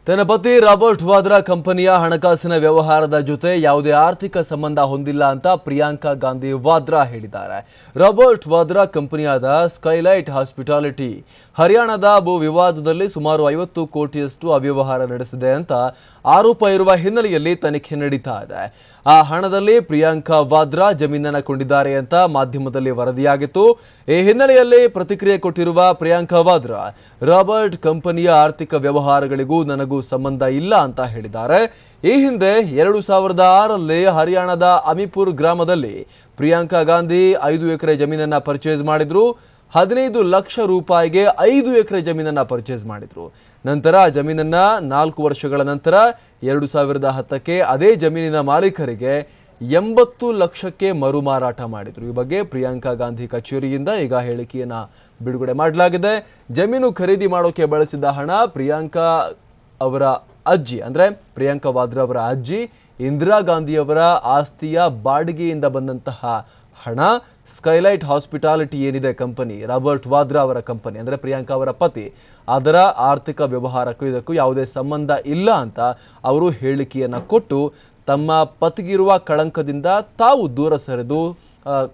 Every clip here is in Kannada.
ತನ್ನ ಪತಿ ರಾಬರ್ಟ್ ವಾದ್ರಾ ಕಂಪನಿಯ ಹಣಕಾಸಿನ ವ್ಯವಹಾರದ ಜೊತೆ ಯಾವುದೇ ಆರ್ಥಿಕ ಸಂಬಂಧ ಹೊಂದಿಲ್ಲ ಅಂತ ಪ್ರಿಯಾಂಕಾ ಗಾಂಧಿ ವಾದ್ರಾ ಹೇಳಿದ್ದಾರೆ. ರಾಬರ್ಟ್ ವಾದ್ರಾ ಕಂಪನಿಯಾದ ಸ್ಕೈಲೈಟ್ ಹಾಸ್ಪಿಟಾಲಿಟಿ ಹರಿಯಾಣದ ಭೂ ವಿವಾದದಲ್ಲಿ ಸುಮಾರು 50 ಕೋಟಿಯಷ್ಟು ಅವ್ಯವಹಾರ ನಡೆಸಿದೆ ಅಂತ ಆರೋಪ ಇರುವ ಹಿನ್ನೆಲೆಯಲ್ಲಿ ತನಿಖೆ ನಡೀತಾ ಇದೆ. ಆ ಹಣದಲ್ಲಿ ಪ್ರಿಯಾಂಕಾ ವಾದ್ರಾ ಜಮೀನನ್ನು ಕೊಂಡಿದ್ದಾರೆ ಅಂತ ಮಾಧ್ಯಮದಲ್ಲಿ ವರದಿಯಾಗಿತ್ತು. ಈ ಹಿನ್ನೆಲೆಯಲ್ಲಿ ಪ್ರತಿಕ್ರಿಯೆ ಕೊಟ್ಟಿರುವ ಪ್ರಿಯಾಂಕಾ ವಾದ್ರಾ, ರಾಬರ್ಟ್ ಕಂಪನಿಯ ಆರ್ಥಿಕ ವ್ಯವಹಾರಗಳಿಗೂ ನನಗೂ ಸಂಬಂಧ ಇಲ್ಲ ಅಂತ ಹೇಳಿದ್ದಾರೆ. ಈ ಹಿಂದೆ 2006ರಲ್ಲಿ ಹರಿಯಾಣದ ಅಮಿಪುರ್ ಗ್ರಾಮದಲ್ಲಿ ಪ್ರಿಯಾಂಕಾ ಗಾಂಧಿ 5 ಎಕರೆ ಜಮೀನನ್ನು ಪರ್ಚೇಸ್ ಮಾಡಿದ್ರು. 15 ಲಕ್ಷ ರೂಪಾಯಿಗೆ 5 ಎಕರೆ ಜಮೀನನ್ನು ಪರ್ಚೇಸ್ ಮಾಡಿದ್ರು. ನಂತರ ಜಮೀನನ್ನ 4 ವರ್ಷಗಳ ನಂತರ 2010ಕ್ಕೆ ಅದೇ ಜಮೀನಿನ ಮಾಲೀಕರಿಗೆ 80 ಲಕ್ಷಕ್ಕೆ ಮರು ಮಾರಾಟ ಮಾಡಿದ್ರು. ಈ ಬಗ್ಗೆ ಪ್ರಿಯಾಂಕಾ ಗಾಂಧಿ ಕಚೇರಿಯಿಂದ ಈಗ ಹೇಳಿಕೆಯನ್ನ ಬಿಡುಗಡೆ ಮಾಡಲಾಗಿದೆ. ಜಮೀನು ಖರೀದಿ ಮಾಡೋಕೆ ಬಳಸಿದ ಹಣ ಪ್ರಿಯಾಂಕಾ ಅವರ ಅಜ್ಜಿ ಅಂದ್ರೆ ಪ್ರಿಯಾಂಕಾ ವಾದ್ರಾ ಅವರ ಅಜ್ಜಿ ಇಂದಿರಾ ಗಾಂಧಿ ಅವರ ಆಸ್ತಿಯ ಬಾಡಿಗೆಯಿಂದ ಬಂದಂತಹ ಹಣ. ಸ್ಕೈಲೈಟ್ ಹಾಸ್ಪಿಟಾಲಿಟಿ ಏನಿದೆ ಕಂಪನಿ, ರಾಬರ್ಟ್ ವಾದ್ರಾ ಅವರ ಕಂಪನಿ ಅಂದ್ರೆ ಪ್ರಿಯಾಂಕಾ ಅವರ ಪತಿ, ಅದರ ಆರ್ಥಿಕ ವ್ಯವಹಾರಕ್ಕೂ ಇದಕ್ಕೂ ಯಾವುದೇ ಸಂಬಂಧ ಇಲ್ಲ ಅಂತ ಅವರು ಹೇಳಿಕೆಯನ್ನು ಕೊಟ್ಟು ತಮ್ಮ ಪತಿಗಿರುವ ಕಳಂಕದಿಂದ ತಾವು ದೂರ ಸರಿದು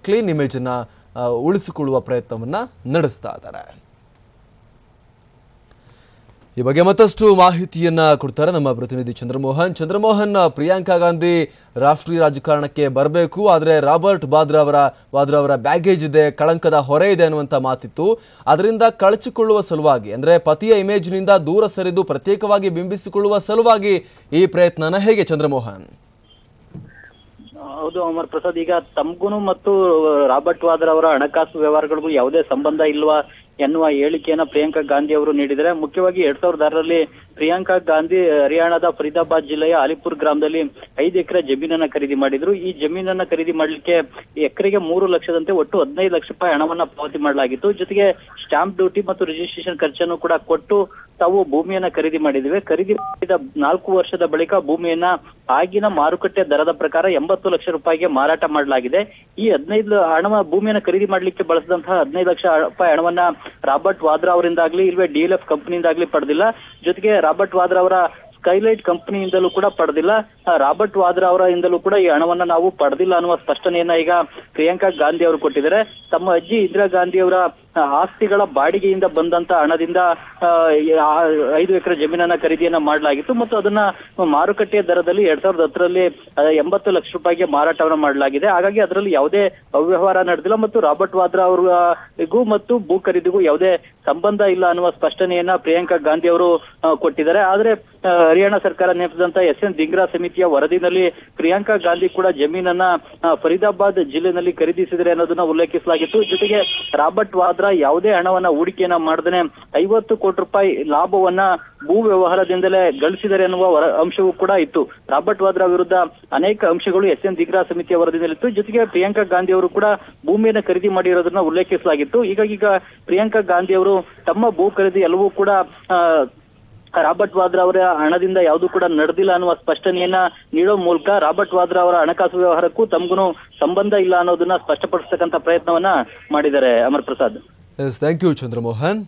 ಕ್ಲೀನ್ ಇಮೇಜನ್ನು ಉಳಿಸಿಕೊಳ್ಳುವ ಪ್ರಯತ್ನವನ್ನು ನಡೆಸ್ತಾ ಇದ್ದಾರೆ. ಈ ಬಗ್ಗೆ ಮತ್ತಷ್ಟು ಮಾಹಿತಿಯನ್ನ ಕೊಡ್ತಾರೆ ನಮ್ಮ ಪ್ರತಿನಿಧಿ ಚಂದ್ರಮೋಹನ್. ಪ್ರಿಯಾಂಕಾ ಗಾಂಧಿ ರಾಷ್ಟ್ರೀಯ ರಾಜಕಾರಣಕ್ಕೆ ಬರಬೇಕು, ಆದರೆ ರಾಬರ್ಟ್ ವಾದ್ರಾ ಅವರ ಬ್ಯಾಗೇಜ್ ಇದೆ, ಕಳಂಕದ ಹೊರೆ ಇದೆ ಅನ್ನುವಂಥ ಮಾತಿತ್ತು. ಅದರಿಂದ ಕಳಚಿಕೊಳ್ಳುವ ಸಲುವಾಗಿ ಅಂದ್ರೆ ಪತಿಯ ಇಮೇಜ್ನಿಂದ ದೂರ ಸರಿದು ಪ್ರತ್ಯೇಕವಾಗಿ ಬಿಂಬಿಸಿಕೊಳ್ಳುವ ಸಲುವಾಗಿ ಈ ಪ್ರಯತ್ನನ ಹೇಗೆ ಚಂದ್ರಮೋಹನ್? ಹೌದು ಅಮರ್ ಪ್ರಸಾದ್, ಈಗ ತಮ್ಗೂ ಮತ್ತು ರಾಬರ್ಟ್ ವಾದ್ರಾ ಅವರ ಹಣಕಾಸು ವ್ಯವಹಾರಗಳಿಗೂ ಯಾವುದೇ ಸಂಬಂಧ ಇಲ್ವಾ ಎನ್ನುವ ಹೇಳಿಕೆಯನ್ನ ಪ್ರಿಯಾಂಕಾ ಗಾಂಧಿ ಅವರು ನೀಡಿದರೆ. ಮುಖ್ಯವಾಗಿ 2006ರಲ್ಲಿ ಪ್ರಿಯಾಂಕಾ ಗಾಂಧಿ ಹರಿಯಾಣದ ಫರೀದಾಬಾದ್ ಜಿಲ್ಲೆಯ ಅಲಿಪುರ್ ಗ್ರಾಮದಲ್ಲಿ 5 ಎಕರೆ ಜಮೀನನ್ನ ಖರೀದಿ ಮಾಡಿದ್ರು. ಈ ಜಮೀನನ್ನ ಖರೀದಿ ಮಾಡ್ಲಿಕ್ಕೆ ಎಕರೆಗೆ 3 ಲಕ್ಷದಂತೆ ಒಟ್ಟು 15 ಲಕ್ಷ ರೂಪಾಯಿ ಹಣವನ್ನ ಪಾವತಿ ಮಾಡಲಾಗಿತ್ತು. ಜೊತೆಗೆ ಸ್ಟಾಂಪ್ ಡ್ಯೂಟಿ ಮತ್ತು ರಿಜಿಸ್ಟ್ರೇಷನ್ ಖರ್ಚನ್ನು ಕೂಡ ಕೊಟ್ಟು ತಾವು ಭೂಮಿಯನ್ನ ಖರೀದಿ ಮಾಡಿದ್ವಿ. ಖರೀದಿ ಮಾಡಿದ 4 ವರ್ಷದ ಬಳಿಕ ಭೂಮಿಯನ್ನ ಆಗಿನ ಮಾರುಕಟ್ಟೆ ದರದ ಪ್ರಕಾರ 80 ಲಕ್ಷ ರೂಪಾಯಿಗೆ ಮಾರಾಟ ಮಾಡಲಾಗಿದೆ. ಈ 15 ಭೂಮಿಯನ್ನ ಖರೀದಿ ಮಾಡ್ಲಿಕ್ಕೆ ಬಳಸಿದಂತಹ 15 ಲಕ್ಷ ರೂಪಾಯಿ ಹಣವನ್ನ ರಾಬರ್ಟ್ ವಾದ್ರಾ ಅವರಿಂದಾಗ್ಲಿ ಇಲ್ವೇ DLF ಕಂಪನಿಯಿಂದಾಗ್ಲಿ ಪಡೆದಿಲ್ಲ. ಜೊತೆಗೆ ರಾಬರ್ಟ್ ವಾದ್ರಾ ಅವರ ಸ್ಕೈಲೈಟ್ ಕಂಪನಿಯಿಂದಲೂ ಕೂಡ ಪಡೆದಿಲ್ಲ. ರಾಬರ್ಟ್ ವಾದ್ರಾ ಅವರಿಂದಲೂ ಕೂಡ ಈ ಹಣವನ್ನ ನಾವು ಪಡೆದಿಲ್ಲ ಅನ್ನುವ ಸ್ಪಷ್ಟನೆಯನ್ನ ಈಗ ಪ್ರಿಯಾಂಕಾ ಗಾಂಧಿ ಅವರು ಕೊಟ್ಟಿದ್ದಾರೆ. ತಮ್ಮ ಅಜ್ಜಿ ಇಂದಿರಾ ಗಾಂಧಿ ಅವರ ಆಸ್ತಿಗಳ ಬಾಡಿಗೆಯಿಂದ ಬಂದಂತ ಹಣದಿಂದ 5 ಎಕರೆ ಜಮೀನನ್ನ ಖರೀದಿಯನ್ನ ಮಾಡಲಾಗಿತ್ತು ಮತ್ತು ಅದನ್ನ ಮಾರುಕಟ್ಟೆಯ ದರದಲ್ಲಿ 2010ರಲ್ಲಿ 80 ಲಕ್ಷ ರೂಪಾಯಿಗೆ ಮಾರಾಟವನ್ನ ಮಾಡಲಾಗಿದೆ. ಹಾಗಾಗಿ ಅದರಲ್ಲಿ ಯಾವುದೇ ಅವ್ಯವಹಾರ ನಡೆದಿಲ್ಲ ಮತ್ತು ರಾಬರ್ಟ್ ವಾದ್ರಾ ಅವರಿಗೂ ಮತ್ತು ಭೂ ಖರೀದಿಗೂ ಯಾವುದೇ ಸಂಬಂಧ ಇಲ್ಲ ಅನ್ನುವ ಸ್ಪಷ್ಟನೆಯನ್ನ ಪ್ರಿಯಾಂಕಾ ಗಾಂಧಿ ಅವರು ಕೊಟ್ಟಿದ್ದಾರೆ. ಆದ್ರೆ ಹರಿಯಾಣ ಸರ್ಕಾರ ನೇಮಿಸಿದಂತ SN ದಿಂಗ್ರಾ ಸಮಿತಿಯ ವರದಿನಲ್ಲಿ ಪ್ರಿಯಾಂಕಾ ಗಾಂಧಿ ಕೂಡ ಜಮೀನನ್ನ ಫರೀದಾಬಾದ್ ಜಿಲ್ಲೆನಲ್ಲಿ ಖರೀದಿಸಿದರೆ ಅನ್ನೋದನ್ನ ಉಲ್ಲೇಖಿಸಲಾಗಿತ್ತು. ಜೊತೆಗೆ ರಾಬರ್ಟ್ ವಾದ್ರಾ ಯಾವುದೇ ಹಣವನ್ನ ಹೂಡಿಕೆಯನ್ನ ಮಾಡದೇನೆ 50 ಕೋಟಿ ರೂಪಾಯಿ ಲಾಭವನ್ನ ಭೂ ವ್ಯವಹಾರದಿಂದಲೇ ಗಳಿಸಿದರೆ ಅನ್ನುವ ಅಂಶವೂ ಕೂಡ ಇತ್ತು. ರಾಬರ್ಟ್ ವಾದ್ರಾ ವಿರುದ್ಧ ಅನೇಕ ಅಂಶಗಳು SN ದಿಂಗ್ರಾ ಸಮಿತಿಯ ವರದಿನಲ್ಲಿತ್ತು. ಜೊತೆಗೆ ಪ್ರಿಯಾಂಕಾ ಗಾಂಧಿ ಅವರು ಕೂಡ ಭೂಮಿಯನ್ನ ಖರೀದಿ ಮಾಡಿರೋದನ್ನ ಉಲ್ಲೇಖಿಸಲಾಗಿತ್ತು. ಈಗ ಪ್ರಿಯಾಂಕಾ ಗಾಂಧಿ ಅವರು ತಮ್ಮ ಭೂ ಖರೀದಿ ಎಲ್ಲವೂ ಕೂಡ ರಾಬರ್ಟ್ ವಾದ್ರಾ ಅವರ ಹಣದಿಂದ ಯಾವುದು ಕೂಡ ನಡೆದಿಲ್ಲ ಅನ್ನುವ ಸ್ಪಷ್ಟನೆಯನ್ನ ನೀಡೋ ಮೂಲಕ ರಾಬರ್ಟ್ ವಾದ್ರಾ ಅವರ ಹಣಕಾಸು ವ್ಯವಹಾರಕ್ಕೂ ತಮಗೂ ಸಂಬಂಧ ಇಲ್ಲ ಅನ್ನೋದನ್ನ ಸ್ಪಷ್ಟಪಡಿಸತಕ್ಕಂತ ಪ್ರಯತ್ನವನ್ನ ಮಾಡಿದ್ದಾರೆ. ಅಮರ್ ಪ್ರಸಾದ್. Thank you Chandramohan.